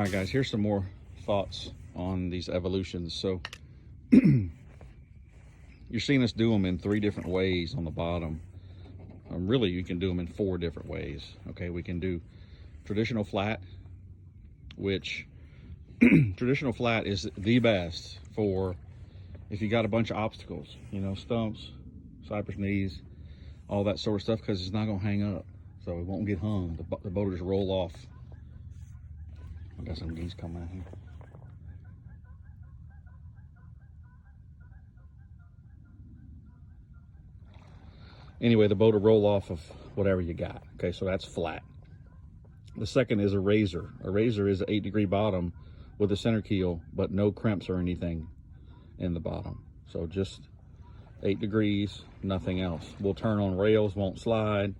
right, guys, here's some more thoughts on these evolutions. So you're seeing us do them in 3 different ways on the bottom. Really, you can do them in 4 different ways. Okay, we can do traditional flat, which traditional flat is the best for if you got a bunch of obstacles, you know, stumps, cypress knees, all that sort of stuff, because it's not going to hang up, so it won't get hung. The boat will just roll off. I got some geese coming out here. Anyway, the boat will roll off of whatever you got. Okay, so that's flat. The second is a razor. A razor is an 8-degree bottom with a center keel, but no crimps or anything in the bottom. So just 8 degrees, nothing else. Will turn on rails, won't slide,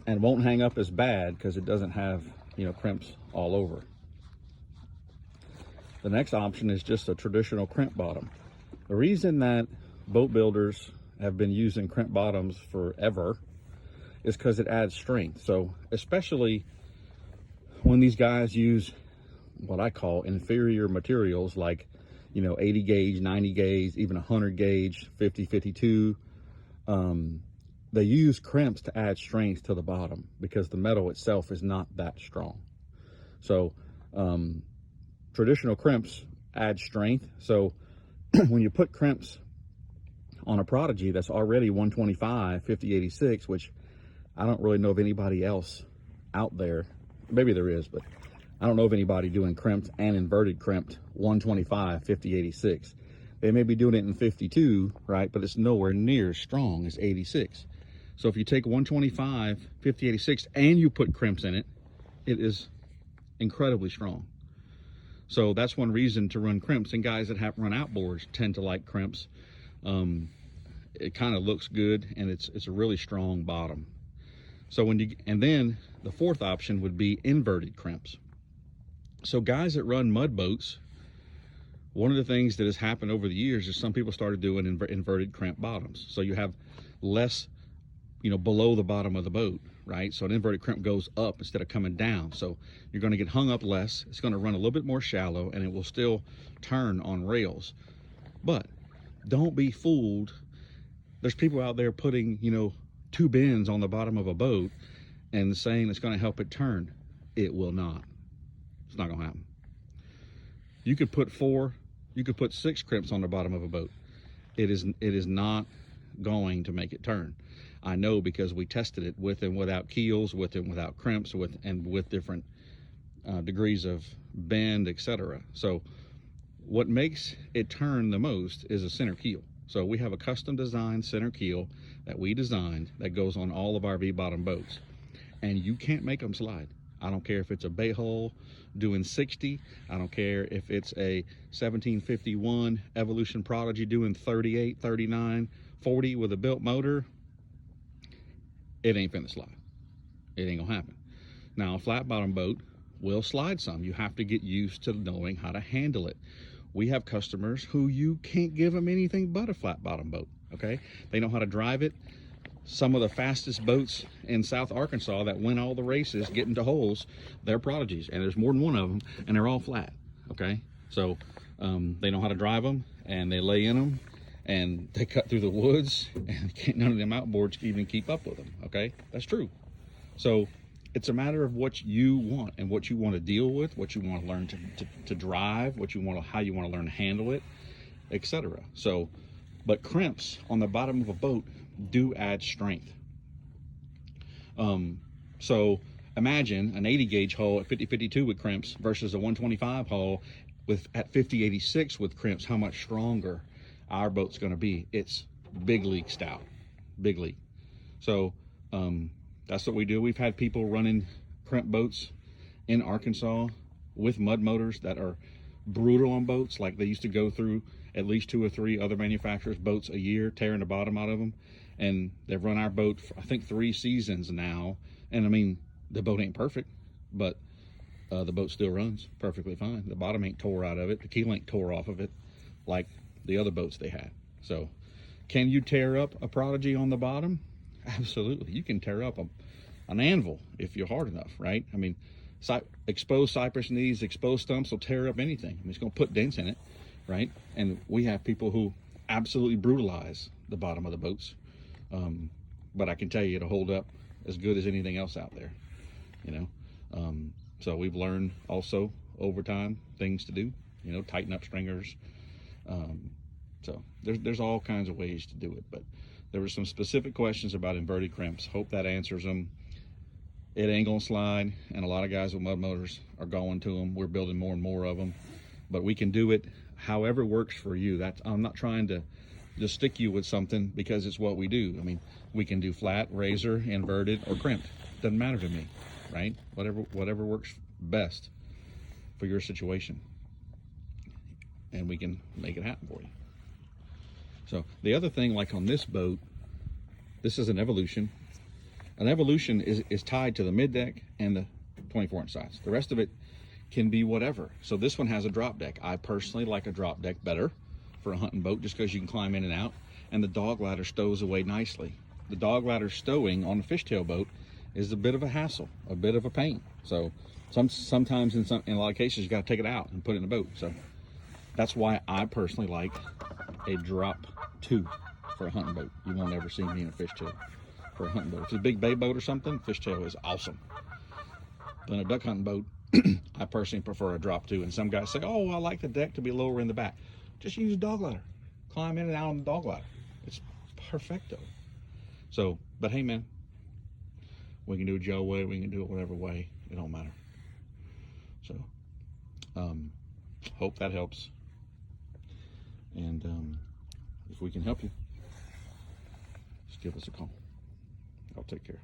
and won't hang up as bad because it doesn't have, you know, crimps all over. The next option is just a traditional crimp bottom. The reason that boat builders have been using crimp bottoms forever is because it adds strength. So especially when these guys use what I call inferior materials, like, you know, 80 gauge, 90 gauge, even 100 gauge, 50, 52, they use crimps to add strength to the bottom because the metal itself is not that strong. So traditional crimps add strength. So when you put crimps on a Prodigy that's already 125, 50, 86, which I don't really know of anybody else out there. Maybe there is, but I don't know of anybody doing crimped and inverted crimped 125, 50, 86. They may be doing it in 52, right? But it's nowhere near as strong as 86. So if you take 125, 50, 86, and you put crimps in it, it is incredibly strong. So that's one reason to run crimps, and guys that have run outboards tend to like crimps. It kind of looks good, and it's a really strong bottom. So and then the 4th option would be inverted crimps. So guys that run mud boats, one of the things that has happened over the years is some people started doing inverted crimp bottoms. So you have less, you know, below the bottom of the boat, right? So an inverted crimp goes up instead of coming down. So you're going to get hung up less. It's going to run a little bit more shallow, and it will still turn on rails. But don't be fooled. There's people out there putting, you know, 2 bends on the bottom of a boat and saying it's going to help it turn. It will not. It's not going to happen. You could put 4, you could put 6 crimps on the bottom of a boat. It is not going to make it turn. I know because we tested it with and without keels, with and without crimps, with different degrees of bend, etc. So what makes it turn the most is a center keel. So we have a custom designed center keel that we designed that goes on all of our V-bottom boats, and you can't make them slide. I don't care if it's a bay hull doing 60. I don't care if it's a 1751 Evolution Prodigy doing 38, 39, 40 with a built motor. It ain't finna slide. It ain't gonna happen. Now, a flat bottom boat will slide some. You have to get used to knowing how to handle it. We have customers who you can't give them anything but a flat bottom boat, okay? They know how to drive it. Some of the fastest boats in South Arkansas that win all the races, get into holes, they're Prodigies, and there's more than one of them, and they're all flat, okay? So they know how to drive them, and they lay in them, and they cut through the woods, and none of them outboards can even keep up with them, okay? That's true. So it's a matter of what you want and what you want to deal with, what you want to learn to drive, how you want to learn to handle it, etc. So, but crimps on the bottom of a boat do add strength. So imagine an 80 gauge hull at 50-52 with crimps versus a 125 hull at 50-86 with crimps. How much stronger our boat's going to be? It's big league stout, big league. So that's what we do. We've had people running crimp boats in Arkansas with mud motors that are brutal on boats. Like they used to go through at least 2 or 3 other manufacturers' boats a year, tearing the bottom out of them. And they've run our boat for, I think, 3 seasons now. And I mean, the boat ain't perfect, but the boat still runs perfectly fine. The bottom ain't tore out of it. The keel ain't tore off of it like the other boats they had. So can you tear up a Prodigy on the bottom? Absolutely. You can tear up an anvil if you're hard enough, right? I mean, exposed cypress knees, exposed stumps will tear up anything. I mean, it's going to put dents in it, right? And we have people who absolutely brutalize the bottom of the boats. But I can tell you it'll hold up as good as anything else out there, you know. So we've learned also over time things to do, you know, tighten up stringers. So there's all kinds of ways to do it, but there were some specific questions about inverted crimps. Hope that answers them. It ain't gonna slide, and a lot of guys with mud motors are going to them. We're building more and more of them, but we can do it however works for you. I'm not trying to just stick you with something because it's what we do. I mean, we can do flat, razor, inverted, or crimped. Doesn't matter to me, right? Whatever works best for your situation, and we can make it happen for you. So the other thing, like on this boat, this is an Evolution. An Evolution is tied to the mid deck and the 24-inch sides. The rest of it can be whatever. So this one has a drop deck. I personally like a drop deck better for a hunting boat, just because you can climb in and out, and the dog ladder stows away nicely. The dog ladder stowing on a fishtail boat is a bit of a hassle, a bit of a pain. So sometimes in a lot of cases you got to take it out and put it in the boat. So that's why I personally like a drop 2 for a hunting boat. You won't ever see me in a fishtail for a hunting boat. If it's a big bay boat or something, fishtail is awesome. But in a duck hunting boat, I personally prefer a drop 2. And some guys say, oh, I like the deck to be lower in the back. Just use a dog ladder. Climb in and out on the dog ladder. It's perfecto. So, but hey man, we can do it gel way, we can do it whatever way, it don't matter. So, hope that helps. And if we can help you, just give us a call. I'll take care.